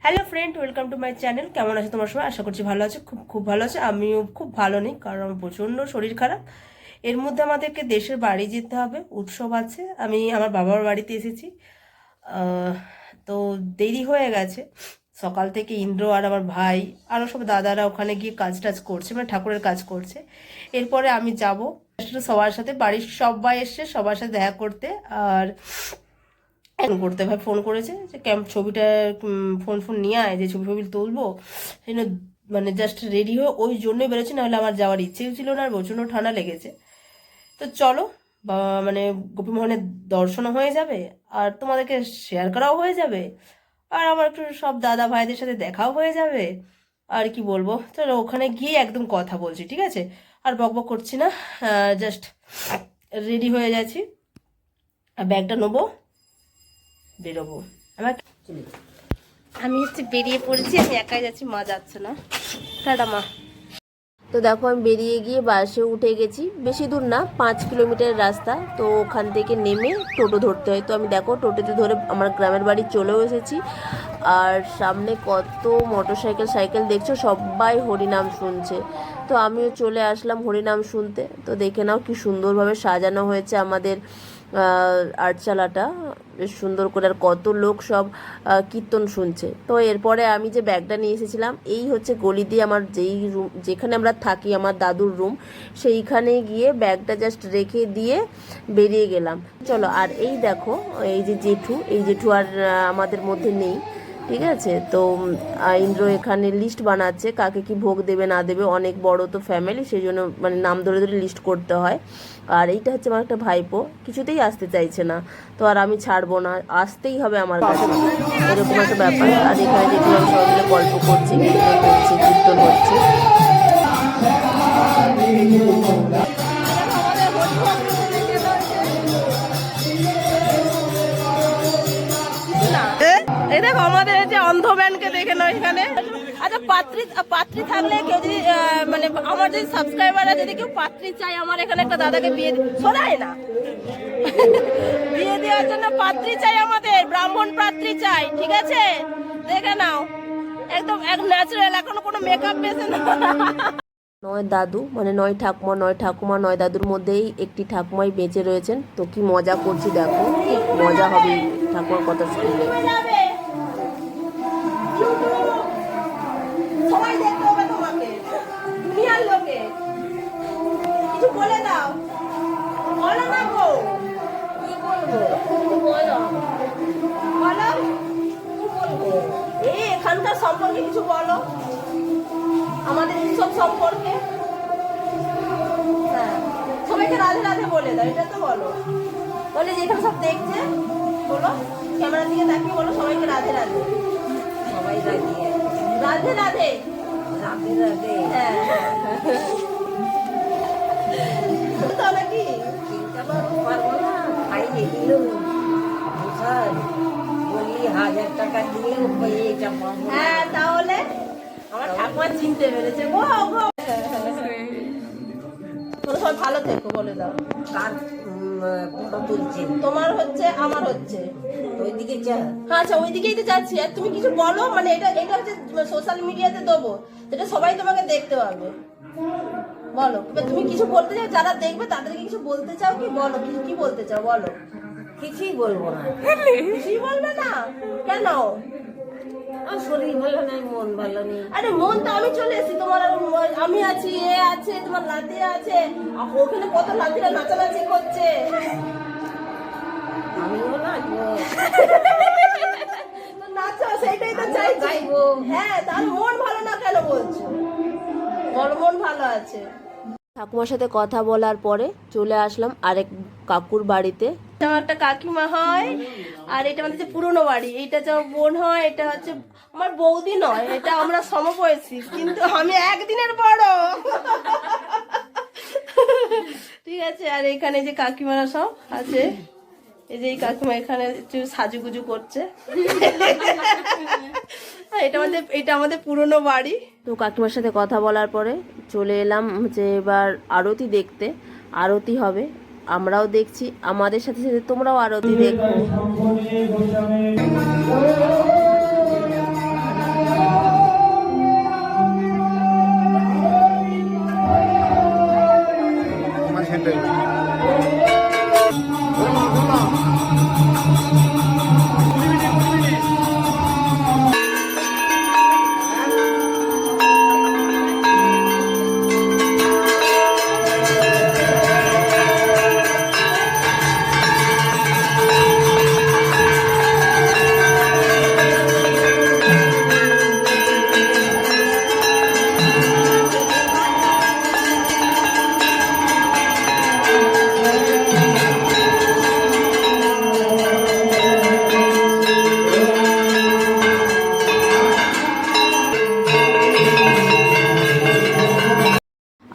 Hello friend, welcome to my channel. কেমন আছে তোমার সবাই? আশা করছি ভালো আছে। খুব ভালো আছে। আমিও খুব ভালো নেই, কারণ আমার প্রচণ্ড শরীর খারাপ। এর মধ্যে আমাদেরকে দেশের বাড়ি যেতে হবে, উৎসব আছে। আমি আমার বাবার বাড়িতে এসেছি। আহ, তো দেরি হয়ে গেছে। সকাল থেকে ইন্দ্র আর আমার ভাই আরও সব দাদারা ওখানে গিয়ে কাজ টাজ করছে, মানে ঠাকুরের কাজ করছে। এরপরে আমি যাব সবার সাথে, বাড়ির সবাই এসছে সবার সাথে দেখা করতে। আর ফোন করতে ভাই ফোন করেছে যে ক্যাম্প ছবিটা ফোন নিয়ে আয়, যে ছবি তুলবো। সেই জন্য মানে জাস্ট রেডি হয়ে ওই জন্যই বেরোচ্ছি, নাহলে আমার যাওয়ার ইচ্ছেও ছিল না, আর প্রচণ্ড ঠান্ডা লেগেছে। তো চলো, বা মানে গোপীমোহনের দর্শনও হয়ে যাবে, আর তোমাদেরকে শেয়ার করাও হয়ে যাবে, আর আমার একটু সব দাদা ভাইদের সাথে দেখাও হয়ে যাবে। আর কি বলবো, চলো ওখানে গিয়ে একদম কথা বলছি, ঠিক আছে? আর বকবক করছি না, জাস্ট রেডি হয়ে যাচ্ছি, আর ব্যাগটা নেবো, বেরোবো। আমার আমি হচ্ছে বেরিয়ে পড়েছি, আমি একাই যাচ্ছি, মা যাচ্ছে না। টাটা মা। তো দেখো আমি বেরিয়ে গিয়ে বাসে উঠে গেছি। বেশি দূর না, 5 কিলোমিটার রাস্তা। তো ওখান থেকে নেমে টোটো ধরতে হয়। তো আমি দেখো টোটোতে ধরে আমার গ্রামের বাড়ি চলেও এসেছি। আর সামনে কত মোটরসাইকেল সাইকেল দেখছো, সবাই হরিনাম শুনছে। তো আমিও চলে আসলাম হরিনাম শুনতে। তো দেখে নাও কি সুন্দরভাবে সাজানো হয়েছে আমাদের আটচালাটা, বেশ সুন্দর করে। আর কত লোক সব কীর্তন শুনছে। তো এরপরে আমি যে ব্যাগটা নিয়ে এসেছিলাম, এই হচ্ছে গলি দিয়ে আমার যেই রুম, যেখানে আমরা থাকি, আমার দাদুর রুম, সেইখানে গিয়ে ব্যাগটা জাস্ট রেখে দিয়ে বেরিয়ে গেলাম। চলো, আর এই দেখো এই যে জেঠু, এই জেঠু আর আমাদের মধ্যে নেই, ঠিক আছে? তো ইন্দ্র এখানে লিস্ট বানাচ্ছে কাকে কি ভোগ দেবে না দেবে। অনেক বড় তো ফ্যামিলি, সেই জন্য মানে নাম ধরে ধরে লিস্ট করতে হয়। আর এইটা হচ্ছে আমার একটা ভাইপো, কিছুতেই আসতে চাইছে না। তো আর আমি ছাড়বো না, আসতেই হবে আমার কাছে, এরকম একটা ব্যাপার। আর এখানে যেহেতু আমি সবাই মিলে গল্প করছি, কীর্তন হচ্ছে। এই দেখো আমাদের যে অন্ধ ম্যানকে দেখে নাও এখানে। আচ্ছা, পাত্রী থাকলে কেউ যদি মানে আমার যদি সাবস্ক্রাইবাররা যদি কেউ পাত্রী চাই, আমার এখানে একটা দাদাকে বিয়ে শোনায় না বিয়ে দেওয়ার জন্য পাত্রী চাই, আমাদের ব্রাহ্মণ পাত্রী চাই, ঠিক আছে? দেখে নাও, একদম এক ন্যাচারাল, এখনো কোনো মেকআপ বেছে না। 9 দাদু মানে 9 ঠাকুমা, 9 ঠাকুমা 9 দাদুর মধ্যেই একটি ঠাকুমাই বেঁচে রয়েছেন। তো কি মজা করছি দেখো, খুব মজা হবে ঠাকুমার কথা শুনলে। সবাই দেখতে হবে তোমাকে, দুনিয়ার লোকে। কিছু বলে দাও, বলো না গো, কি বলবো, বলো বলো, এই এখানকার সম্পর্কে কিছু বলো, আমাদের উৎসব সম্পর্কে। হ্যাঁ, সবাইকে রাধে রাধে বলে দাও, এটা তো বলো। বলে যে এখানে সব দেখছে, বলো ক্যামেরার দিকে তাকিয়ে বলো সবাইকে রাধে রাধে। সবাই রাধে রাধে রাধে রাধে রাধে। হ্যাঁ তাহলে কি পারবো না, খাইয়ে দিল বলি 1000 টাকা দিলেও এটা পাবো। হ্যাঁ, তাহলে আমার ঠাকুমা চিনতে পেরেছে গো গো। তোমরা সবাই ভালো থেকো, বলে দাও। কার ফটো তুলছে? তোমার হচ্ছে, আমার হচ্ছে। ওইদিকে যা। আচ্ছা, ওইদিকেই তো যাচ্ছি। আর তুমি কিছু বলো, মানে এটা এটা হচ্ছে সোশ্যাল মিডিয়াতে দেবো, যেটা সবাই তোমাকে দেখতে পাবে। বলো, তুমি কিছু বলতে চাও, যারা দেখবে তাদেরকে কিছু বলতে চাও কি? বলো, কিছু কি বলতে চাও বলো। কিছুই বলবো না। কিছুই বলবে না কেন? শরীর ভালো নাই, মন ভালো নেই। আরে মন তো আমি চলে এসেছি, তোমার আমি আছি, এ আছে, তোমার লাতি আছে, ওখানে কত লাতিরা নাচানাচি করছে। আমিও নাচবো। তো নাচো, সেইটাই তো চাইছি। হ্যাঁ, তার মন ভালো না কেন বলছো? বড় মন ভালো আছে। ঠাকুমার সাথে কথা বলার পরে চলে আসলাম আরেক কাকুর বাড়িতে। একটা কাকিমা হয়, আর এটা আমাদের যে পুরনো বাড়ি, এইটা যে আমার বোন হয়, এটা হচ্ছে আমার বৌদি নয়, এটা আমরা সমবয়সী, কিন্তু আমি একদিনের বড়। ঠিক আছে। আর এখানে যে কাকিমারা সব আছে, এই যে এই কাকিমা এখানে একটু সাজুগুজু করছে। এটা আমাদের পুরনো বাড়ি। তো কাকিমার সাথে কথা বলার পরে চলে এলাম যে এবার আরতি দেখতে। আরতি হবে, আমরাও দেখছি, আমাদের সাথে সাথে তোমরাও আরতি দেখো।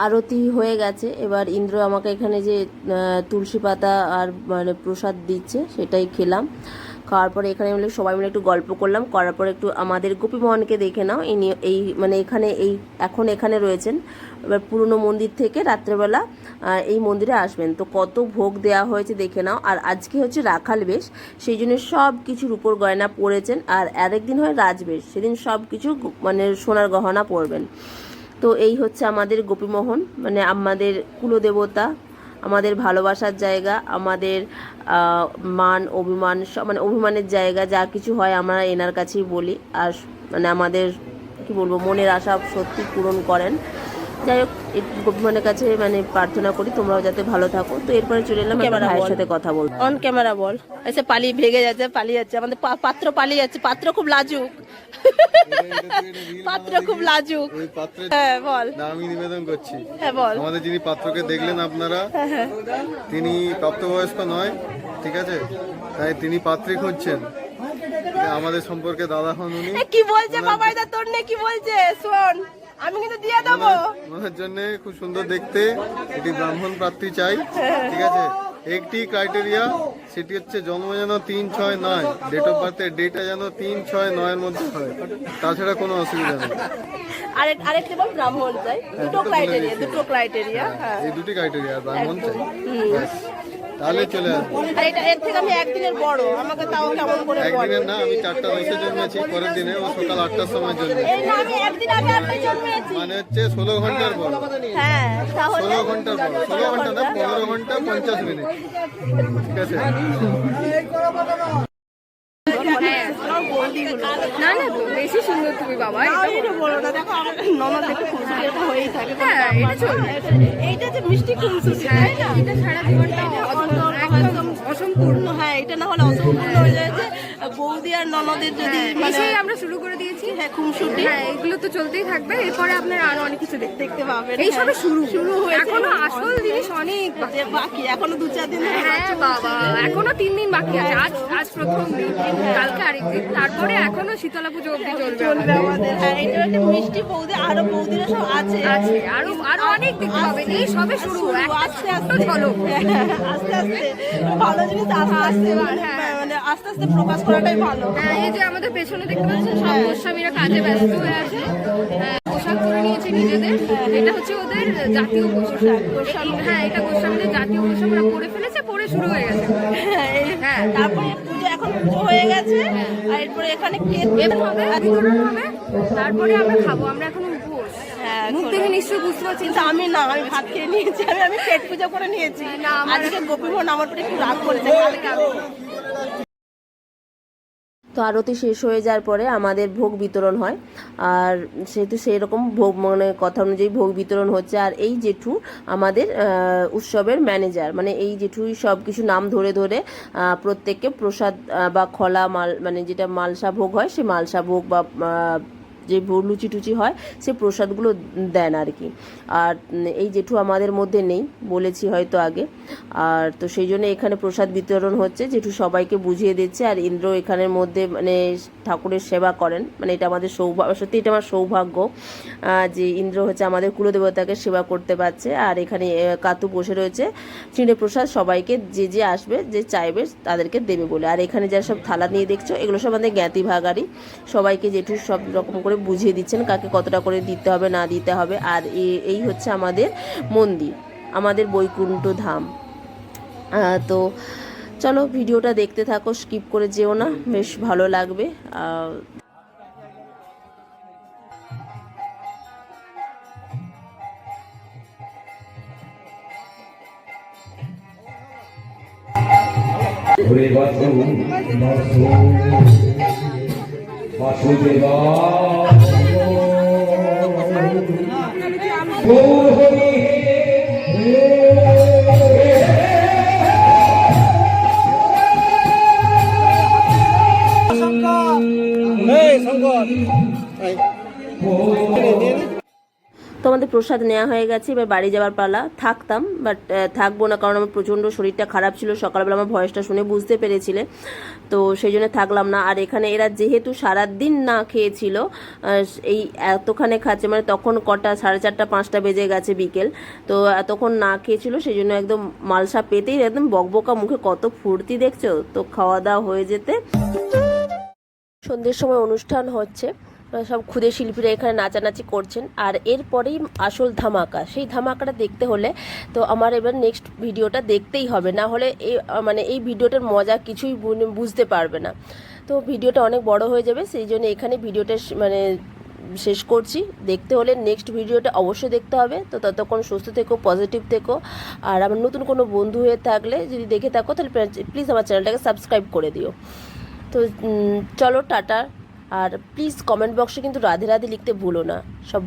আরতি হয়ে গেছে। এবার ইন্দ্র আমাকে এখানে যে তুলসী পাতা আর মানে প্রসাদ দিচ্ছে সেটাই খেলাম। খাওয়ার পরে এখানে মিলে সবাই মিলে একটু গল্প করলাম, করার পরে একটু আমাদের গোপীমোহনকে দেখে নাও। এই মানে এখানে এখন এখানে রয়েছেন। এবার পুরনো মন্দির থেকে রাত্রেবেলা এই মন্দিরে আসবেন, তো কত ভোগ দেওয়া হয়েছে দেখে নাও। আর আজকে হচ্ছে রাখাল বেশ, সেই জন্য সব কিছুর উপর গয়না পরেছেন। আর আরেকদিন হয় রাজবেশ, সেদিন সব কিছু মানে সোনার গহনা পরবেন। তো এই হচ্ছে আমাদের গোপীমোহন, মানে আমাদের কুলদেবতা, আমাদের ভালোবাসার জায়গা, আমাদের মান অভিমান সব মানে অভিমানের জায়গা, যা কিছু হয় আমরা এনার কাছেই বলি। আর মানে আমাদের কি বলবো, মনের আশা সত্যি পূরণ করেন। যাই হোক, গোপীমোহনের কাছে মানে প্রার্থনা করি তোমরাও যাতে ভালো থাকো। তো এরপরে চলে এলাম ভাইয়ের সাথে কথা বল। অন ক্যামেরা বল। এসে পালিয়ে ভেগে যাচ্ছে, পালিয়ে যাচ্ছে আমাদের পাত্র, পালিয়ে যাচ্ছে। পাত্র খুব লাজুক, পাত্র খুব লাজুক। হ্যাঁ বল। আমি নিবেদন করছি, হ্যাঁ বল। আমাদের যিনি পাত্রকে দেখলেন আপনারা, তিনি প্রাপ্তবয়স্ক নয়, ঠিক আছে, তাই তিনি পাত্রী খুঁজছেন। আমাদের সম্পর্কে দাদা হন উনি। কি বলছে বাবা, এটা তোর নে কি বলছে শোন, আমি কিন্তু দিয়ে দেবো। ওনার জন্য খুব সুন্দর দেখতে এটি ব্রাহ্মণ প্রার্থী চাই, ঠিক আছে। একটি ক্রাইটেরিয়া, সেটি হচ্ছে জন্ম যেন 3-6-9, ডেট অফ বার্থের ডেটটা যেন 3-6-9 মধ্যে হয়, তাছাড়া কোনো অসুবিধা নেই। আরেকটা বল, ব্রাহ্মণ চাই। দুটো ক্রাইটেরিয়া, হ্যাঁ এই দুটি ক্রাইটেরিয়া, ব্রাহ্মণ চাই, তাহলে চলে আসবে। আর এটা এর থেকে আমি একদিনের বড়, আমাকে তাও কেমন করে বল। একদিনের না, আমি 4টা 10-এ জন্মেছি, পরের দিনে ও সকাল 8টার সময় জন্মেছি। এই না, আমি একদিন আগে 8টায় জন্মেছি, মানে হচ্ছে 16 ঘন্টার বড়। হ্যাঁ তাহলে 16 ঘন্টার বড়, 16 ঘন্টা না, 15 ঘন্টা 50 মিনিট, ঠিক আছে। না না, বেশি সুন্দর তুমি বাবা। বলো না, দেখো আমার ননদ দেখে খুব সুন্দর হয়েই থাকে। হ্যাঁ, এটা চলবে। এইটা যে মিষ্টি খুনসুটি, হ্যাঁ, এটা সারা জীবনটা একদম অসম্পূর্ণ। হ্যাঁ এটা না হলে অসম্পূর্ণ হয়ে যায়। যে বৌদি আর ননদের যদি মানে এসেই আমরা শুরু করে দিয়েছি। হ্যাঁ খুনসুটি, হ্যাঁ, এগুলো তো চলতেই থাকবে। এরপরে আপনারা আরো অনেক কিছু দেখতে পাবেন। এই সবে শুরু হয়েছে, এখনো আসল জিনিস অনেক বাকি, এখনো 2-4 দিন ধরে হ্যাঁ বাবা, এখনো 3 দিন বাকি আছে। আজ প্রথম দিন, কালকে আরেকদিন, তারপরে এখনো শীতলা পুজো অবধি চলবে আমাদের। হ্যাঁ এটা একটা মিষ্টি বৌদি, আরো বৌদিরা সব আছে, আরো অনেক দেখতে হবে। এই সবে শুরু, আস্তে আস্তে চলো আস্তে আস্তে ভালো জিনিস আস্তে আস্তে মানে আস্তে আস্তে প্রকাশ করাটাই ভালো। হ্যাঁ, এই যে আমাদের পেছনে দেখতে পাচ্ছেন সব গোস্বামীরা কাজে ব্যস্ত হয়ে আছে। পোশাক পরে নিয়েছে নিজেদের, এটা হচ্ছে ওদের জাতীয় পোশাক। হ্যাঁ, এটা গোস্বামীদের জাতীয় পোশাক ওরা পরে ফেলেছে, পরে শুরু হয়ে গেছে। হ্যাঁ তারপরে পুজো, এখন পুজো হয়ে গেছে, আর এরপরে এখানে কেক হবে, বিতরণ হবে, তারপরে আমরা খাবো। আমরা এখন উপোস। হ্যাঁ মুখ দেখে নিশ্চয়ই বুঝতে পারছি। কিন্তু আমি না, আমি ভাত খেয়ে নিয়েছি, আমি পেট পুজো করে নিয়েছি। না, আজকে গোপীমোহন আমার উপরে একটু রাগ করেছে। তো আরতি শেষ হয়ে যাওয়ার পরে আমাদের ভোগ বিতরণ হয়, আর সেহেতু সেই রকম ভোগ মানে কথা অনুযায়ী ভোগ বিতরণ হচ্ছে। আর এই জেঠু আমাদের উৎসবের ম্যানেজার, মানে এই জেঠুই সব কিছু নাম ধরে ধরে প্রত্যেককে প্রসাদ বা খলা মাল, মানে যেটা মালসা ভোগ হয় সে মালসা ভোগ বা যে লুচি টুচি হয় সে প্রসাদগুলো দেন আর কি। আর এই জেঠু আমাদের মধ্যে নেই, বলেছি হয়তো আগে। আর তো সেই জন্য এখানে প্রসাদ বিতরণ হচ্ছে, জেঠু সবাইকে বুঝিয়ে দিচ্ছে। আর ইন্দ্র এখানের মধ্যে মানে ঠাকুরের সেবা করেন, মানে এটা আমাদের সৌভাগ্য, সত্যি এটা আমার সৌভাগ্য যে ইন্দ্র হচ্ছে আমাদের কুলদেবতাকে সেবা করতে পারছে। আর এখানে কাতু বসে রয়েছে চিঁড়ে প্রসাদ সবাইকে যে যে আসবে, যে চাইবে তাদেরকে দেবে বলে। আর এখানে যারা সব থালা নিয়ে দেখছো, এগুলো সব আমাদের জ্ঞাতি ভাগারি, সবাইকে জেঠু সব রকম করে বুঝিয়ে দিচ্ছেন কাকে কতটা করে দিতে হবে না দিতে হবে। আর এই হচ্ছে আমাদের মন্দির, আমাদের বৈকুণ্ঠ ধাম। তো চলো ভিডিওটা দেখতে থাকো, স্কিপ করে যেও না, বেশ ভালো লাগবে। তো তো আমাদের প্রসাদ নেওয়া হয়ে গেছে, এবার বাড়ি যাওয়ার পালা। থাকতাম বাট থাকবো না, কারণ আমার প্রচণ্ড শরীরটা খারাপ ছিল, সকালবেলা আমার ভয়েসটা শুনে বুঝতে পেরেছিলে, তো সেই জন্য থাকলাম না। আর এখানে এরা যেহেতু সারাদিন না খেয়েছিল, এই এতখানে খাচ্ছে, মানে তখন কটা 4:30 5টা বেজে গেছে বিকেল, তো এতক্ষণ না খেয়েছিল, সেই জন্য একদম মালসা পেতেই একদম বকবকা মুখে, কত ফুর্তি দেখছো। তো খাওয়া দাওয়া হয়ে যেতে সন্ধ্যের সময় অনুষ্ঠান হচ্ছে, সব ক্ষুদে শিল্পীরা এখানে নাচানাচি করছেন। আর এরপরেই আসল ধামাকা, সেই ধামাকাটা দেখতে হলে তো আমার এবার নেক্সট ভিডিওটা দেখতেই হবে, না হলে মানে এই ভিডিওটার মজা কিছুই বুঝতে পারবে না। তো ভিডিওটা অনেক বড় হয়ে যাবে, সেই জন্য এখানে ভিডিওটা মানে শেষ করছি। দেখতে হলে নেক্সট ভিডিওটা অবশ্যই দেখতে হবে। তো ততক্ষণ সুস্থ থেকো, পজিটিভ থেকো। আর আমার নতুন কোনো বন্ধু হয়ে থাকলে যদি দেখে থাকো, তাহলে প্লিজ আমার চ্যানেলটাকে সাবস্ক্রাইব করে দিও। তো চলো টাটা। আর প্লিজ কমেন্ট বক্সে কিন্তু রাধে রাধে লিখতে ভুলো না। সব